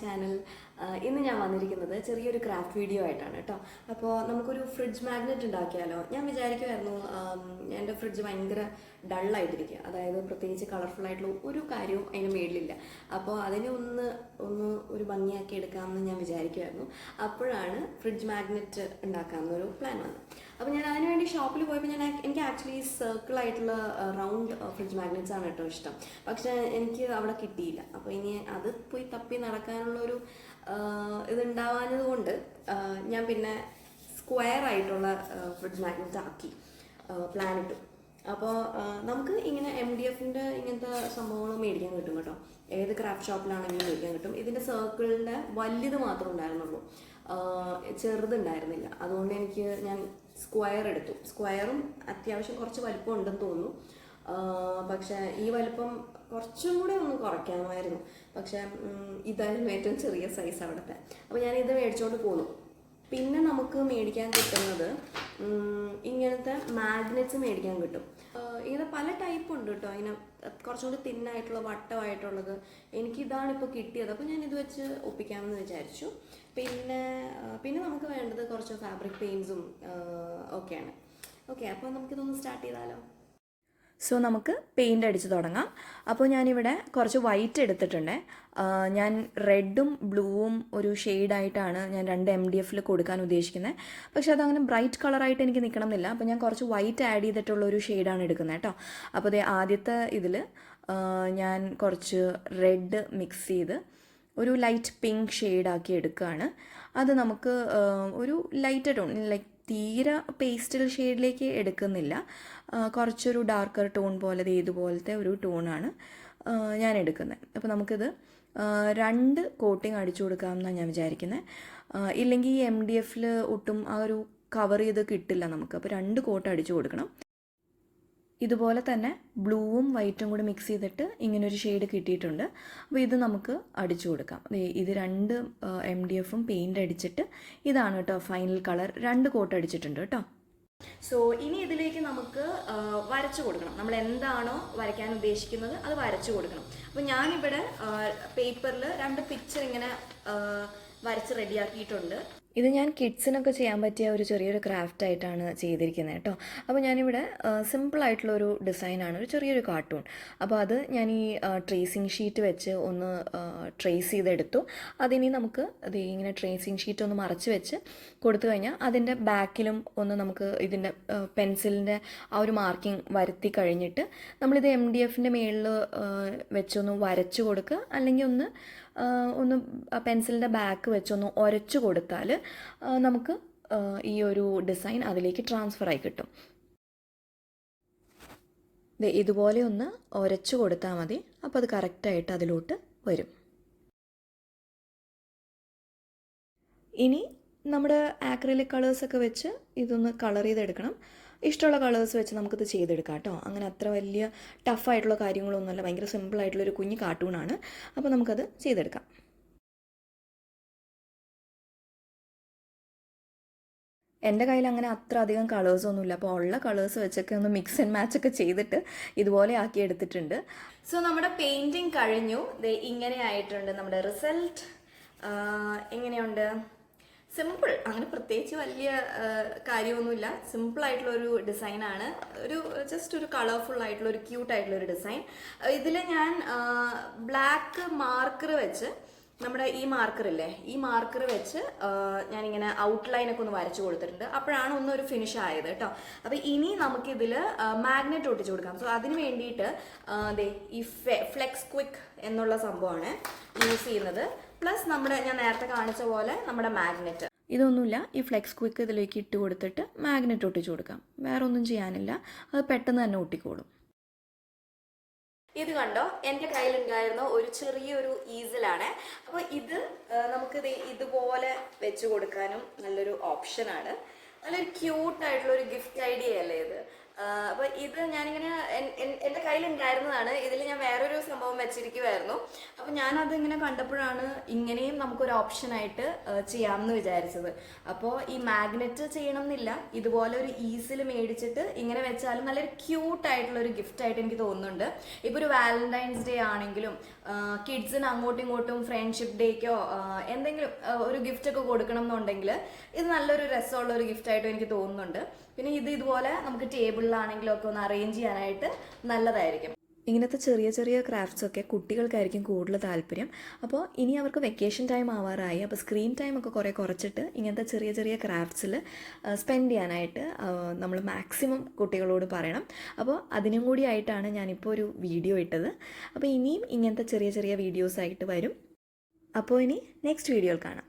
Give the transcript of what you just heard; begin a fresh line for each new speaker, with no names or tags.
Channel. ഇന്ന് ഞാൻ വന്നിരിക്കുന്നത് ചെറിയൊരു ക്രാഫ്റ്റ് വീഡിയോ ആയിട്ടാണ് കേട്ടോ. അപ്പോൾ നമുക്കൊരു ഫ്രിഡ്ജ് മാഗ്നറ്റ് ഉണ്ടാക്കിയാലോ? ഞാൻ വിചാരിക്കുമായിരുന്നു, എൻ്റെ ഫ്രിഡ്ജ് ഭയങ്കര ഡള്ളായിട്ടിരിക്കുക, അതായത് പ്രത്യേകിച്ച് കളർഫുൾ ആയിട്ടുള്ള ഒരു കാര്യവും അതിന് മേളിലില്ല. അപ്പോൾ അതിനെ ഒന്ന് ഒരു ഭംഗിയാക്കി എടുക്കാമെന്ന് ഞാൻ വിചാരിക്കുമായിരുന്നു. അപ്പോഴാണ് ഫ്രിഡ്ജ് മാഗ്നറ്റ് ഉണ്ടാക്കാമെന്നൊരു പ്ലാൻ വന്നത്. അപ്പോൾ ഞാൻ അതിനുവേണ്ടി ഷോപ്പിൽ പോയപ്പോൾ എനിക്ക് ആക്ച്വലി സർക്കിൾ ആയിട്ടുള്ള റൗണ്ട് ഫ്രിഡ്ജ് മാഗ്നറ്റ്സ് ആണ് കേട്ടോ ഇഷ്ടം. പക്ഷേ എനിക്ക് അവിടെ കിട്ടിയില്ല. അപ്പോൾ ഇനി അത് പോയി തപ്പി നടക്കാനുള്ളൊരു ഇതുണ്ടാവാഞ്ഞത് കൊണ്ട് ഞാൻ പിന്നെ സ്ക്വയർ ആയിട്ടുള്ള ഫ്രിഡ്ജ് മാഗ്നറ്റ് ആക്കി പ്ലാൻ ഇട്ടു. അപ്പോൾ നമുക്ക് ഇങ്ങനെ MDFിൻ്റെ ഇങ്ങനത്തെ സംഭവങ്ങൾ മേടിക്കാൻ കിട്ടും കേട്ടോ. ഏത് ക്രാഫ്റ്റ് ഷോപ്പിലാണെങ്കിലും മേടിക്കാൻ കിട്ടും. ഇതിൻ്റെ സർക്കിളിൻ്റെ വലുത് മാത്രമേ ഉണ്ടായിരുന്നുള്ളൂ, ചെറുതുണ്ടായിരുന്നില്ല. അതുകൊണ്ട് ഞാൻ സ്ക്വയർ എടുത്തു. സ്ക്വയറും അത്യാവശ്യം കുറച്ച് വലിപ്പം ഉണ്ടെന്ന് തോന്നുന്നു. പക്ഷേ ഈ വലിപ്പം കുറച്ചും കൂടെ ഒന്ന് കുറയ്ക്കാമായിരുന്നു. പക്ഷേ ഇതായിരുന്നു ഏറ്റവും ചെറിയ സൈസ് അവിടുത്തെ. അപ്പോൾ ഞാനിത് മേടിച്ചോണ്ട് പോന്നു. പിന്നെ നമുക്ക് മേടിക്കാൻ കിട്ടുന്നത് ഇങ്ങനത്തെ മാഗ്നറ്റ്സ് മേടിക്കാൻ കിട്ടും. ഇങ്ങനെ പല ടൈപ്പ് ഉണ്ട് കേട്ടോ. ഇങ്ങനെ കുറച്ചും കൂടി തിന്നായിട്ടുള്ള വട്ടമായിട്ടുള്ളത്. എനിക്കിതാണ് ഇപ്പോൾ കിട്ടിയത്. അപ്പോൾ ഞാൻ ഇത് വെച്ച് ഒപ്പിക്കാമെന്ന് വിചാരിച്ചു. പിന്നെ നമുക്ക് വേണ്ടത് കുറച്ച് ഫാബ്രിക് പെയിൻറ്റ്സും ഒക്കെയാണ്. ഓക്കെ, അപ്പോൾ നമുക്കിതൊന്ന് സ്റ്റാർട്ട് ചെയ്താലോ?
സോ നമുക്ക് പെയിൻ്റ് അടിച്ച് തുടങ്ങാം. അപ്പോൾ ഞാനിവിടെ കുറച്ച് വൈറ്റ് എടുത്തിട്ടുണ്ട്. ഞാൻ റെഡും ബ്ലൂവും ഒരു ഷെയ്ഡായിട്ടാണ് ഞാൻ 2 MDFിൽ കൊടുക്കാൻ ഉദ്ദേശിക്കുന്നത്. പക്ഷെ അതങ്ങനെ ബ്രൈറ്റ് കളറായിട്ട് എനിക്ക് നിൽക്കണം എന്നില്ല. അപ്പോൾ ഞാൻ കുറച്ച് വൈറ്റ് ആഡ് ചെയ്തിട്ടുള്ള ഒരു ഷെയ്ഡാണ് എടുക്കുന്നത് കേട്ടോ. അപ്പോൾ അതേ ആദ്യത്തെ ഇതിൽ ഞാൻ കുറച്ച് റെഡ് മിക്സ് ചെയ്ത് ഒരു ലൈറ്റ് പിങ്ക് ഷെയ്ഡാക്കി എടുക്കുകയാണ്. അത് നമുക്ക് ഒരു ലൈറ്റ് ടോൺ, ലൈക്ക് തീരെ പേസ്റ്റൽ ഷെയ്ഡിലേക്ക് എടുക്കുന്നില്ല, കുറച്ചൊരു ഡാർക്കർ ടോൺ പോലെ ഇതുപോലത്തെ ഒരു ടോണാണ് ഞാൻ എടുക്കുന്നത്. അപ്പോൾ നമുക്കിത് 2 കോട്ടിങ് അടിച്ചു കൊടുക്കാമെന്നാണ് ഞാൻ വിചാരിക്കുന്നത്. ഇല്ലെങ്കിൽ ഈ MDFിൽ ഒട്ടും ആ ഒരു കവർ ചെയ്ത് കിട്ടില്ല നമുക്ക്. അപ്പോൾ 2 കോട്ട് അടിച്ചു കൊടുക്കണം. ഇതുപോലെ തന്നെ ബ്ലൂവും വൈറ്റും കൂടി മിക്സ് ചെയ്തിട്ട് ഇങ്ങനൊരു ഷെയ്ഡ് കിട്ടിയിട്ടുണ്ട്. അപ്പോൾ ഇത് നമുക്ക് അടിച്ചു കൊടുക്കാം. ഇത് 2 MDFും പെയിൻ്റ് അടിച്ചിട്ട് ഇതാണ് കേട്ടോ ഫൈനൽ കളർ. 2 കോട്ട് അടിച്ചിട്ടുണ്ട് കേട്ടോ.
സോ ഇനി ഇതിലേക്ക് നമുക്ക് വരച്ചു കൊടുക്കണം. നമ്മൾ എന്താണോ വരയ്ക്കാൻ ഉദ്ദേശിക്കുന്നത് അത് വരച്ചു കൊടുക്കണം. അപ്പോൾ ഞാനിവിടെ പേപ്പറിൽ 2 പിക്ചർ ഇങ്ങനെ വരച്ച് റെഡിയാക്കിയിട്ടുണ്ട്.
ഇത് ഞാൻ കിഡ്സിനൊക്കെ ചെയ്യാൻ പറ്റിയ ഒരു ചെറിയൊരു ക്രാഫ്റ്റ് ആയിട്ടാണ് ചെയ്തിരിക്കുന്നത് കേട്ടോ. അപ്പോൾ ഞാനിവിടെ സിമ്പിളായിട്ടുള്ളൊരു ഡിസൈനാണ്, ഒരു ചെറിയൊരു കാർട്ടൂൺ. അപ്പോൾ അത് ഞാൻ ഈ ട്രേസിങ് ഷീറ്റ് വെച്ച് ഒന്ന് ട്രേസ് ചെയ്തെടുത്തു. അതിനി നമുക്ക് ഇങ്ങനെ ട്രേസിങ് ഷീറ്റ് ഒന്ന് മറച്ച് വെച്ച് കൊടുത്തു കഴിഞ്ഞാൽ അതിൻ്റെ ബാക്കിലും ഒന്ന് നമുക്ക് ഇതിൻ്റെ പെൻസിലിൻ്റെ ആ ഒരു മാർക്കിംഗ് വരുത്തി കഴിഞ്ഞിട്ട് നമ്മളിത് MDFിൻ്റെ മുകളിൽ വെച്ചൊന്ന് വരച്ചു കൊടുക്കുക, അല്ലെങ്കിൽ ഒന്ന് പെൻസിലിൻ്റെ ബാക്ക് വെച്ചൊന്ന് ഉരച്ചു കൊടുത്താൽ നമുക്ക് ഈ ഒരു ഡിസൈൻ അതിലേക്ക് ട്രാൻസ്ഫർ ആയി കിട്ടും. ഇതുപോലെ ഒന്ന് ഉരച്ചു കൊടുത്താൽ മതി. അപ്പോൾ അത് കറക്റ്റായിട്ട് അതിലോട്ട് വരും. ഇനി നമ്മുടെ ആക്രിലിക് കളേഴ്സൊക്കെ വെച്ച് ഇതൊന്ന് കളർ ചെയ്തെടുക്കണം. ഇഷ്ടമുള്ള കളേഴ്സ് വെച്ച് നമുക്കിത് ചെയ്തെടുക്കാം കേട്ടോ. അങ്ങനെ അത്ര വലിയ ടഫായിട്ടുള്ള കാര്യങ്ങളൊന്നുമല്ല, ഭയങ്കര സിമ്പിളായിട്ടുള്ളൊരു കുഞ്ഞ് കാർട്ടൂണാണ്. അപ്പോൾ നമുക്കത് ചെയ്തെടുക്കാം. എൻ്റെ കയ്യിൽ അങ്ങനെ അത്ര അധികം കളേഴ്സൊന്നുമില്ല. അപ്പോൾ ഉള്ള കളേഴ്സ് വെച്ചൊക്കെ ഒന്ന് മിക്സ് ആൻഡ് മാച്ചൊക്കെ ചെയ്തിട്ട് ഇതുപോലെ ആക്കി എടുത്തിട്ടുണ്ട്.
സോ നമ്മുടെ പെയിൻറ്റിങ് കഴിഞ്ഞു. ഇങ്ങനെ ആയിട്ടുണ്ട് നമ്മുടെ റിസൾട്ട്. എങ്ങനെയുണ്ട്? സിമ്പിൾ, അങ്ങനെ പ്രത്യേകിച്ച് വലിയ കാര്യമൊന്നുമില്ല. സിമ്പിളായിട്ടുള്ളൊരു ഡിസൈനാണ്. ജസ്റ്റ് ഒരു കളർഫുൾ ആയിട്ടുള്ള ഒരു ക്യൂട്ടായിട്ടുള്ള ഒരു ഡിസൈൻ. ഇതിൽ ഞാൻ ബ്ലാക്ക് മാർക്കർ വെച്ച്, നമ്മുടെ ഈ മാർക്കറില്ലേ, ഈ മാർക്കർ വെച്ച് ഞാനിങ്ങനെ ഔട്ട്ലൈനൊക്കെ ഒന്ന് വരച്ചു കൊടുത്തിട്ടുണ്ട്. അപ്പോഴാണ് ഒന്നൊരു ഫിനിഷ് ആയത് കേട്ടോ. അപ്പോൾ ഇനി നമുക്കിതിൽ മാഗ്നറ്റ് ഒട്ടിച്ചു കൊടുക്കാം. സോ അതിന് വേണ്ടിയിട്ട് ഈ ഫ്ലെക്സ് ക്വിക്ക് എന്നുള്ള സംഭവമാണ് യൂസ് ചെയ്യുന്നത്. പ്ലസ് ഞാൻ നേരത്തെ കാണിച്ച പോലെ നമ്മുടെ മാഗ്നറ്റ്.
ഇതൊന്നുമില്ല, ഈ ഫ്ലെക്സ് ക്വിക്ക് ഇതിലേക്ക് ഇട്ട് കൊടുത്തിട്ട് മാഗ്നറ്റ് ഒട്ടിച്ചു കൊടുക്കാം. വേറെ ഒന്നും ചെയ്യാനില്ല, അത് പെട്ടെന്ന് തന്നെ ഒട്ടിക്കോളും.
ഇത് കണ്ടോ, എൻ്റെ കയ്യിലുണ്ടായിരുന്ന ഒരു ചെറിയൊരു ഈസിലാണ്. അപ്പോൾ ഇത് നമുക്കിത് ഇതുപോലെ വെച്ച് കൊടുക്കാനും നല്ലൊരു ഓപ്ഷനാണ്. നല്ലൊരു ക്യൂട്ടായിട്ടുള്ളൊരു ഗിഫ്റ്റ് ഐഡിയ അല്ലേ ഇത്. അപ്പോൾ ഇത് ഞാനിങ്ങനെ എൻ്റെ കയ്യിൽ കയ്യിലുണ്ടായിരുന്നതാണ്. ഇതിൽ ഞാൻ വേറൊരു സംഭവം വെച്ചിരിക്കുമായിരുന്നു. അപ്പം ഞാനത് ഇങ്ങനെ കണ്ടപ്പോഴാണ് ഇങ്ങനെയും നമുക്കൊരു ഓപ്ഷനായിട്ട് ചെയ്യാമെന്ന് വിചാരിച്ചത്. അപ്പോൾ ഈ മാഗ്നറ്റ് ചെയ്യണം എന്നില്ല, ഇതുപോലെ ഒരു ഈസിൽ മേടിച്ചിട്ട് ഇങ്ങനെ വെച്ചാലും നല്ലൊരു ക്യൂട്ടായിട്ടുള്ള ഒരു ഗിഫ്റ്റായിട്ട് എനിക്ക് തോന്നുന്നുണ്ട്. ഇപ്പോൾ ഒരു വാലന്റൈൻസ് ഡേ ആണെങ്കിലും കിഡ്സിന് അങ്ങോട്ടും ഇങ്ങോട്ടും ഫ്രണ്ട്ഷിപ്പ് ഡേക്കോ എന്തെങ്കിലും ഒരു ഗിഫ്റ്റ് ഒക്കെ കൊടുക്കണം എന്നുണ്ടെങ്കിൽ ഇത് നല്ലൊരു രസമുള്ള ഒരു ഗിഫ്റ്റായിട്ടും എനിക്ക് തോന്നുന്നുണ്ട്. പിന്നെ ഇതുപോലെ നമുക്ക് ടേബിളിലാണെങ്കിലും ഒക്കെ ഒന്ന് അറേഞ്ച് ചെയ്യാനായിട്ട് നല്ലതായിരിക്കും.
ഇങ്ങനത്തെ ചെറിയ ചെറിയ ക്രാഫ്റ്റ്സൊക്കെ കുട്ടികൾക്കായിരിക്കും കൂടുതൽ താല്പര്യം. അപ്പോൾ ഇനി അവർക്ക് വെക്കേഷൻ ടൈം ആവാറായി. അപ്പോൾ സ്ക്രീൻ ടൈമൊക്കെ കുറേ കുറച്ചിട്ട് ഇങ്ങനത്തെ ചെറിയ ചെറിയ ക്രാഫ്റ്റ്സിൽ സ്പെൻഡ് ചെയ്യാനായിട്ട് നമ്മൾ മാക്സിമം കുട്ടികളോട് പറയണം. അപ്പോൾ അതിനും കൂടി ആയിട്ടാണ് ഞാനിപ്പോൾ ഒരു വീഡിയോ ഇട്ടത്. അപ്പോൾ ഇനിയും ഇങ്ങനത്തെ ചെറിയ ചെറിയ വീഡിയോസായിട്ട് വരും. അപ്പോൾ ഇനി നെക്സ്റ്റ് വീഡിയോയിൽ കാണാം.